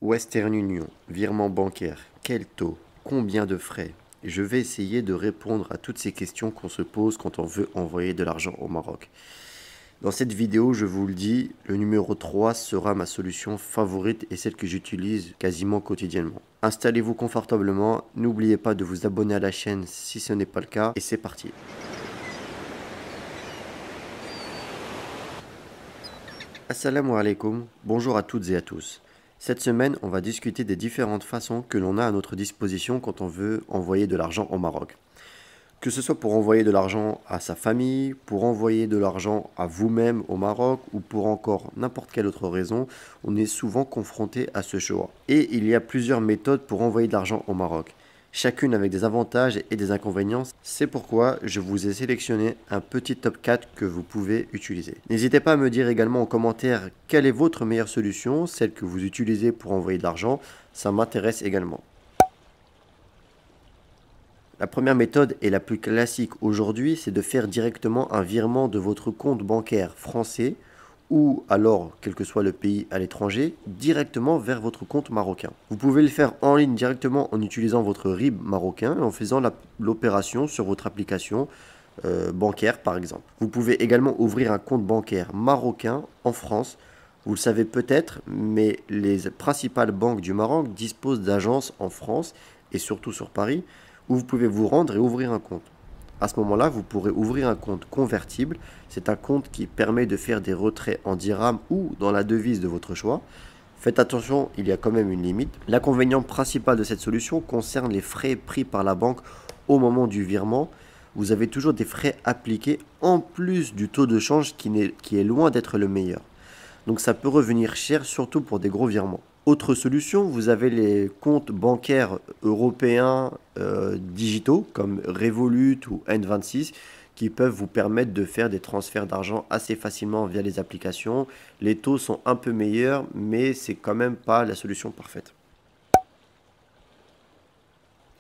Western Union, virement bancaire, quel taux, combien de frais? Je vais essayer de répondre à toutes ces questions qu'on se pose quand on veut envoyer de l'argent au Maroc. Dans cette vidéo, je vous le dis, le numéro 3 sera ma solution favorite et celle que j'utilise quasiment quotidiennement. Installez-vous confortablement, n'oubliez pas de vous abonner à la chaîne si ce n'est pas le cas et c'est parti. Assalamu alaikum, bonjour à toutes et à tous. Cette semaine, on va discuter des différentes façons que l'on a à notre disposition quand on veut envoyer de l'argent au Maroc. Que ce soit pour envoyer de l'argent à sa famille, pour envoyer de l'argent à vous-même au Maroc ou pour encore n'importe quelle autre raison, on est souvent confronté à ce choix. Et il y a plusieurs méthodes pour envoyer de l'argent au Maroc, chacune avec des avantages et des inconvénients. C'est pourquoi je vous ai sélectionné un petit top 4 que vous pouvez utiliser. N'hésitez pas à me dire également en commentaire quelle est votre meilleure solution, celle que vous utilisez pour envoyer de l'argent, ça m'intéresse également. La première méthode et la plus classique aujourd'hui, c'est de faire directement un virement de votre compte bancaire français ou alors, quel que soit le pays à l'étranger, directement vers votre compte marocain. Vous pouvez le faire en ligne directement en utilisant votre RIB marocain et en faisant l'opération sur votre application bancaire par exemple. Vous pouvez également ouvrir un compte bancaire marocain en France. Vous le savez peut-être, mais les principales banques du Maroc disposent d'agences en France et surtout sur Paris où vous pouvez vous rendre et ouvrir un compte. À ce moment-là, vous pourrez ouvrir un compte convertible. C'est un compte qui permet de faire des retraits en dirhams ou dans la devise de votre choix. Faites attention, il y a quand même une limite. L'inconvénient principal de cette solution concerne les frais pris par la banque au moment du virement. Vous avez toujours des frais appliqués en plus du taux de change qui est loin d'être le meilleur. Donc ça peut revenir cher, surtout pour des gros virements. Autre solution, vous avez les comptes bancaires européens digitaux comme Revolut ou N26 qui peuvent vous permettre de faire des transferts d'argent assez facilement via les applications. Les taux sont un peu meilleurs, mais c'est quand même pas la solution parfaite.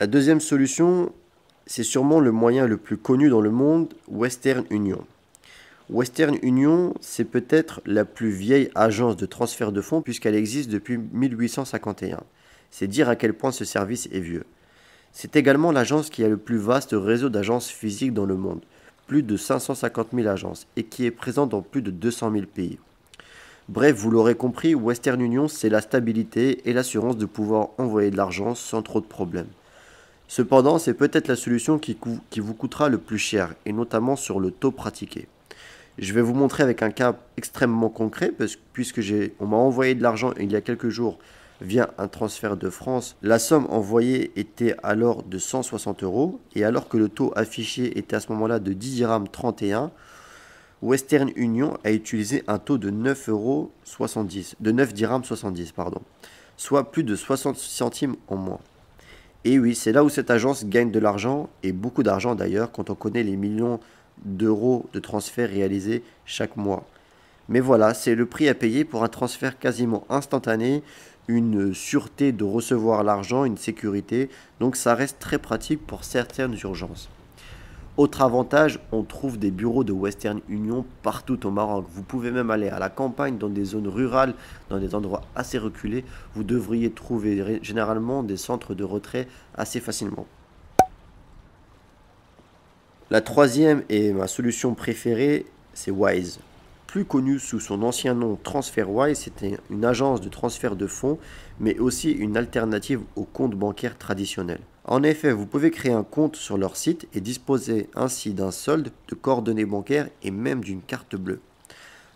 La deuxième solution, c'est sûrement le moyen le plus connu dans le monde, Western Union. Western Union, c'est peut-être la plus vieille agence de transfert de fonds puisqu'elle existe depuis 1851. C'est dire à quel point ce service est vieux. C'est également l'agence qui a le plus vaste réseau d'agences physiques dans le monde, plus de 550 000 agences, et qui est présente dans plus de 200 000 pays. Bref, vous l'aurez compris, Western Union, c'est la stabilité et l'assurance de pouvoir envoyer de l'argent sans trop de problèmes. Cependant, c'est peut-être la solution qui vous coûtera le plus cher, et notamment sur le taux pratiqué. Je vais vous montrer avec un cas extrêmement concret, puisque on m'a envoyé de l'argent il y a quelques jours via un transfert de France. La somme envoyée était alors de 160 euros, et alors que le taux affiché était à ce moment-là de 10 dirhams 31, Western Union a utilisé un taux de 9 euros 70, de 9 dirhams 70, pardon, soit plus de 60 centimes en moins. Et oui, c'est là où cette agence gagne de l'argent, et beaucoup d'argent d'ailleurs, quand on connaît les millions d'euros de transferts réalisés chaque mois. Mais voilà, c'est le prix à payer pour un transfert quasiment instantané, une sûreté de recevoir l'argent, une sécurité, donc ça reste très pratique pour certaines urgences. Autre avantage, on trouve des bureaux de Western Union partout au Maroc. Vous pouvez même aller à la campagne, dans des zones rurales, dans des endroits assez reculés. Vous devriez trouver généralement des centres de retrait assez facilement. La troisième et ma solution préférée, c'est Wise. Plus connu sous son ancien nom TransferWise, c'était une agence de transfert de fonds, mais aussi une alternative au compte bancaire traditionnel. En effet, vous pouvez créer un compte sur leur site et disposer ainsi d'un solde, de coordonnées bancaires et même d'une carte bleue.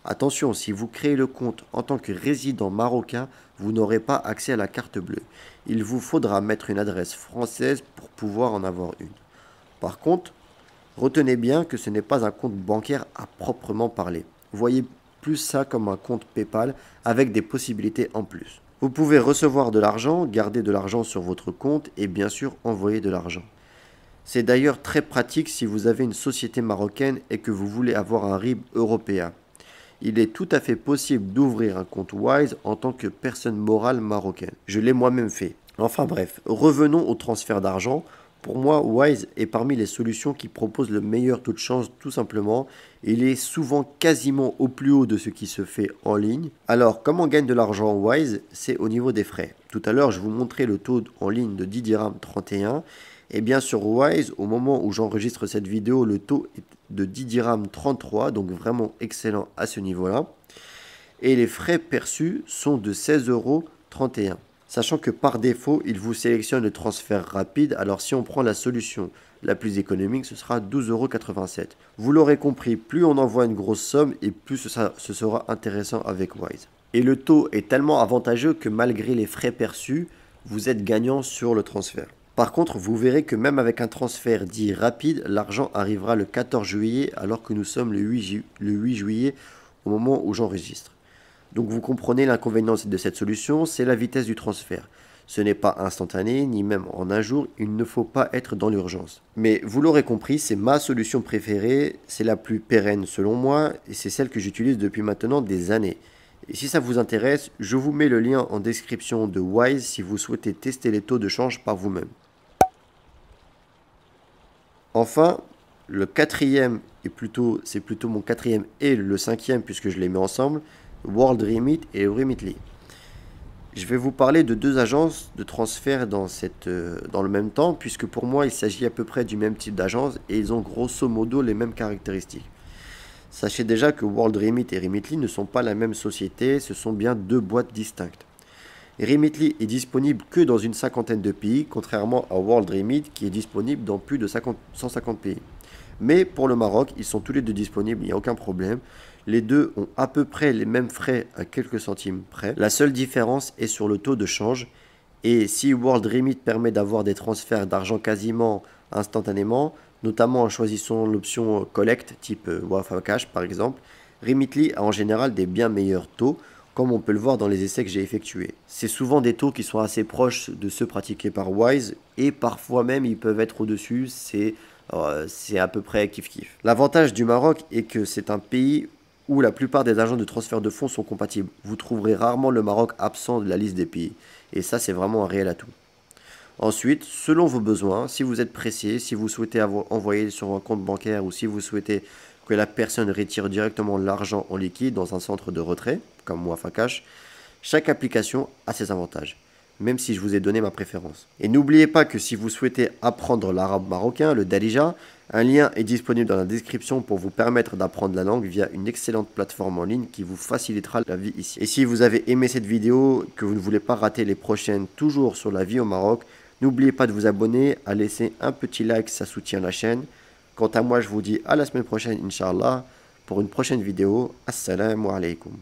Attention, si vous créez le compte en tant que résident marocain, vous n'aurez pas accès à la carte bleue. Il vous faudra mettre une adresse française pour pouvoir en avoir une. Par contre, retenez bien que ce n'est pas un compte bancaire à proprement parler. Voyez plus ça comme un compte PayPal avec des possibilités en plus. Vous pouvez recevoir de l'argent, garder de l'argent sur votre compte et bien sûr envoyer de l'argent. C'est d'ailleurs très pratique si vous avez une société marocaine et que vous voulez avoir un RIB européen. Il est tout à fait possible d'ouvrir un compte Wise en tant que personne morale marocaine. Je l'ai moi-même fait. Enfin bref, revenons au transfert d'argent. Pour moi, Wise est parmi les solutions qui proposent le meilleur taux de change tout simplement. Il est souvent quasiment au plus haut de ce qui se fait en ligne. Alors, comment on gagne de l'argent Wise? C'est au niveau des frais. Tout à l'heure, je vous montrais le taux en ligne de 10 dirhams 31. Et bien sur Wise, au moment où j'enregistre cette vidéo, le taux est de 10 dirhams 33, donc vraiment excellent à ce niveau-là. Et les frais perçus sont de 16,31 €. Sachant que par défaut, il vous sélectionne le transfert rapide. Alors si on prend la solution la plus économique, ce sera 12,87 €. Vous l'aurez compris, plus on envoie une grosse somme et plus ce sera intéressant avec Wise. Et le taux est tellement avantageux que malgré les frais perçus, vous êtes gagnant sur le transfert. Par contre, vous verrez que même avec un transfert dit rapide, l'argent arrivera le 14 juillet alors que nous sommes le 8 juillet au moment où j'enregistre. Donc vous comprenez l'inconvénient de cette solution, c'est la vitesse du transfert. Ce n'est pas instantané, ni même en un jour, il ne faut pas être dans l'urgence. Mais vous l'aurez compris, c'est ma solution préférée, c'est la plus pérenne selon moi, et c'est celle que j'utilise depuis maintenant des années. Et si ça vous intéresse, je vous mets le lien en description de Wise si vous souhaitez tester les taux de change par vous-même. Enfin, le quatrième, c'est plutôt mon quatrième et le cinquième puisque je les mets ensemble, WorldRemit et Remitly. Je vais vous parler de deux agences de transfert dans le même temps, puisque pour moi il s'agit à peu près du même type d'agence et ils ont grosso modo les mêmes caractéristiques. Sachez déjà que WorldRemit et Remitly ne sont pas la même société, ce sont bien deux boîtes distinctes. Remitly est disponible que dans une cinquantaine de pays, contrairement à WorldRemit qui est disponible dans plus de 150 pays. Mais pour le Maroc, ils sont tous les deux disponibles, il n'y a aucun problème. Les deux ont à peu près les mêmes frais à quelques centimes près. La seule différence est sur le taux de change. Et si WorldRemit permet d'avoir des transferts d'argent quasiment instantanément, notamment en choisissant l'option Collect type Wafa Cash par exemple, Remitly a en général des bien meilleurs taux, comme on peut le voir dans les essais que j'ai effectués. C'est souvent des taux qui sont assez proches de ceux pratiqués par Wise, et parfois même ils peuvent être au-dessus, c'est à peu près kiff-kiff. L'avantage du Maroc est que c'est un pays où la plupart des agents de transfert de fonds sont compatibles. Vous trouverez rarement le Maroc absent de la liste des pays. Et ça, c'est vraiment un réel atout. Ensuite, selon vos besoins, si vous êtes pressé, si vous souhaitez envoyer sur un compte bancaire ou si vous souhaitez que la personne retire directement l'argent en liquide dans un centre de retrait, comme Wafa Cash, chaque application a ses avantages, même si je vous ai donné ma préférence. Et n'oubliez pas que si vous souhaitez apprendre l'arabe marocain, le Darija, un lien est disponible dans la description pour vous permettre d'apprendre la langue via une excellente plateforme en ligne qui vous facilitera la vie ici. Et si vous avez aimé cette vidéo, que vous ne voulez pas rater les prochaines toujours sur la vie au Maroc, n'oubliez pas de vous abonner, à laisser un petit like, ça soutient la chaîne. Quant à moi, je vous dis à la semaine prochaine, Inch'Allah, pour une prochaine vidéo. Assalamu alaikum.